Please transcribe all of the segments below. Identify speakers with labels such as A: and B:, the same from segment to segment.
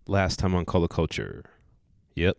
A: Last time on Color Culture. Yep.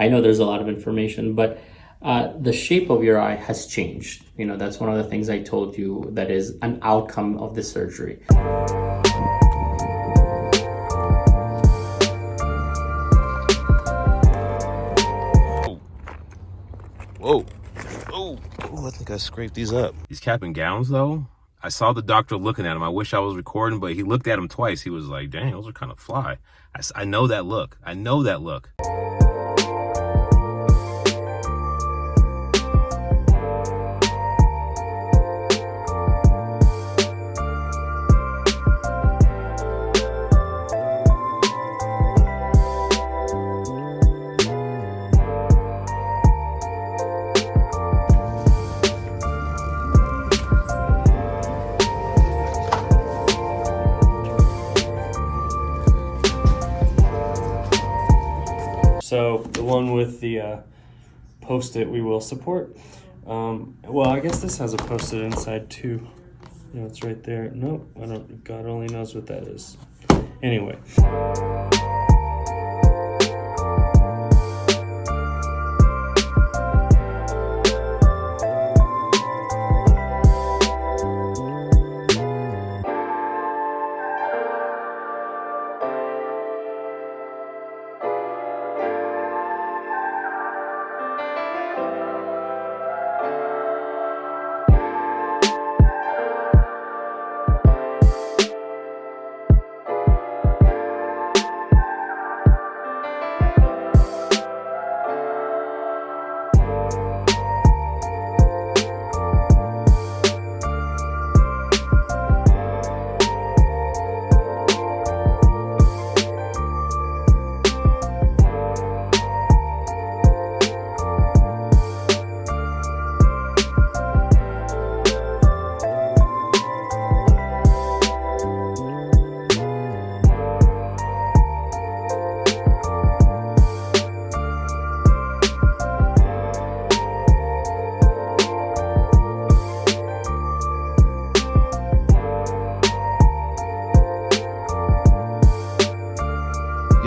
B: I know there's a lot of information, but the shape of your eye has changed. You know, that's one of the things I told you that is an outcome of the surgery.
A: Whoa. Oh, I think I scraped these up. These cap and gowns, though, I saw the doctor looking at them. I wish I was recording, but he looked at them twice. He was like, dang, those are kind of fly. I know that look. I know that look.
C: So the one with the post-it we will support. Well, I guess this has a post-it inside too. You know, it's right there. Nope, I don't. God only knows what that is. Anyway.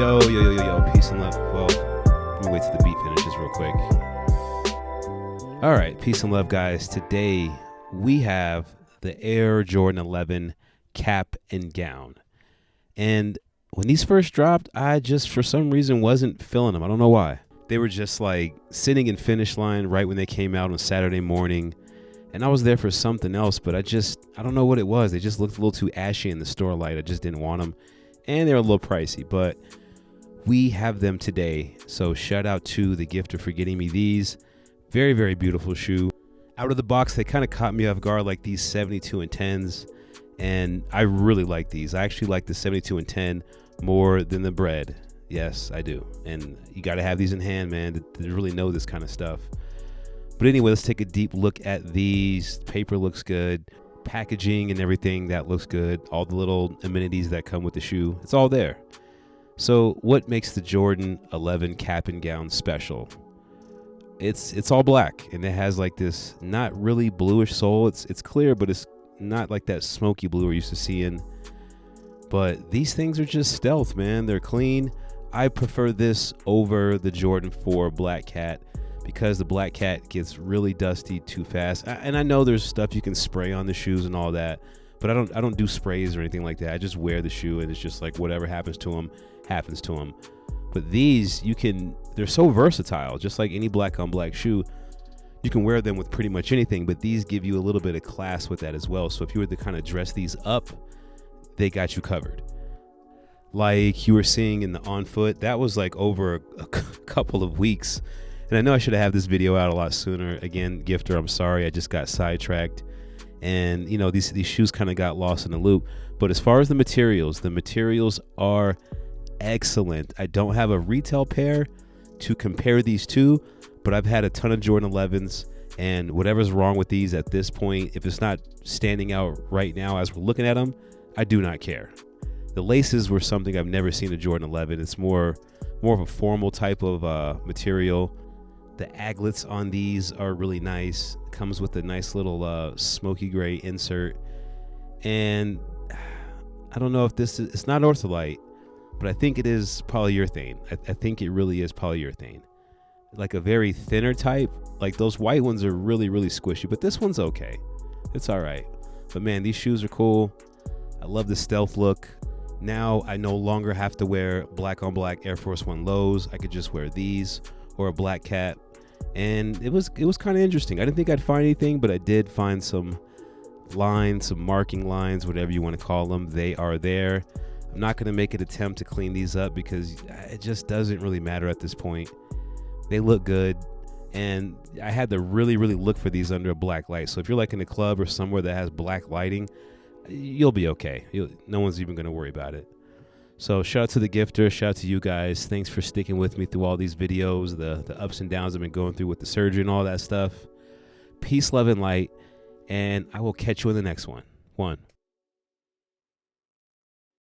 C: Yo, peace and love. Well, let me wait till the beat finishes real quick. All right, peace and love, guys. Today, we have the Air Jordan 11 cap and gown. And when these first dropped, I just, for some reason, wasn't feeling them. I don't know why. They were just like sitting in finish line right when they came out on Saturday morning. And I was there for something else, but I don't know what it was. They just looked a little too ashy in the store light. I just didn't want them. And they were a little pricey, but we have them today. So shout out to the gifter for getting me these. Very, very beautiful shoe. Out of the box, they kind of caught me off guard, like these 72 and 10s. And I really like these. I actually like the 72 and 10 more than the bread. Yes, I do. And you got to have these in hand, man, to really know this kind of stuff. But anyway, let's take a deep look at these. Paper looks good. Packaging and everything, that looks good. All the little amenities that come with the shoe, it's all there. So what makes the Jordan 11 cap and gown special? It's all black, and it has like this not really bluish sole. It's clear, but it's not like that smoky blue we're used to seeing. But these things are just stealth, man. They're clean. I prefer this over the Jordan 4 Black Cat because the Black Cat gets really dusty too fast. And I know there's stuff you can spray on the shoes and all that, but I don't do sprays or anything like that. I just wear the shoe, and it's just like whatever happens to them happens to them. But these, they're so versatile. Just like any black on black shoe, you can wear them with pretty much anything, but these give you a little bit of class with that as well. So if you were to kind of dress these up, they got you covered. Like you were seeing in the on foot, that was like over a couple of weeks. And I know I should have had this video out a lot sooner. Again, gifter, I'm sorry, I just got sidetracked. And you know, these shoes kind of got lost in the loop. But as far as the materials are excellent. I don't have a retail pair to compare these two, but I've had a ton of Jordan 11s, and whatever's wrong with these at this point, if it's not standing out right now as we're looking at them, I do not care. The laces were something I've never seen a Jordan 11. It's more of a formal type of material. The aglets on these are really nice. Comes with a nice little smoky gray insert. And I don't know if this is, it's not Ortholite, but I think it is polyurethane. I think it really is polyurethane. Like a very thinner type. Like those white ones are really, really squishy, but this one's okay. It's all right. But man, these shoes are cool. I love the stealth look. Now I no longer have to wear black on black Air Force One lows. I could just wear these or a black cap. And it was kind of interesting. I didn't think I'd find anything, but I did find some lines, some marking lines, whatever you want to call them. They are there. I'm not going to make an attempt to clean these up because it just doesn't really matter at this point. They look good, and I had to really, really look for these under a black light. So if you're like in a club or somewhere that has black lighting, you'll be okay. No one's even going to worry about it. So shout out to the gifter, shout out to you guys. Thanks for sticking with me through all these videos, the ups and downs I've been going through with the surgery and all that stuff. Peace, love, and light, and I will catch you in the next one.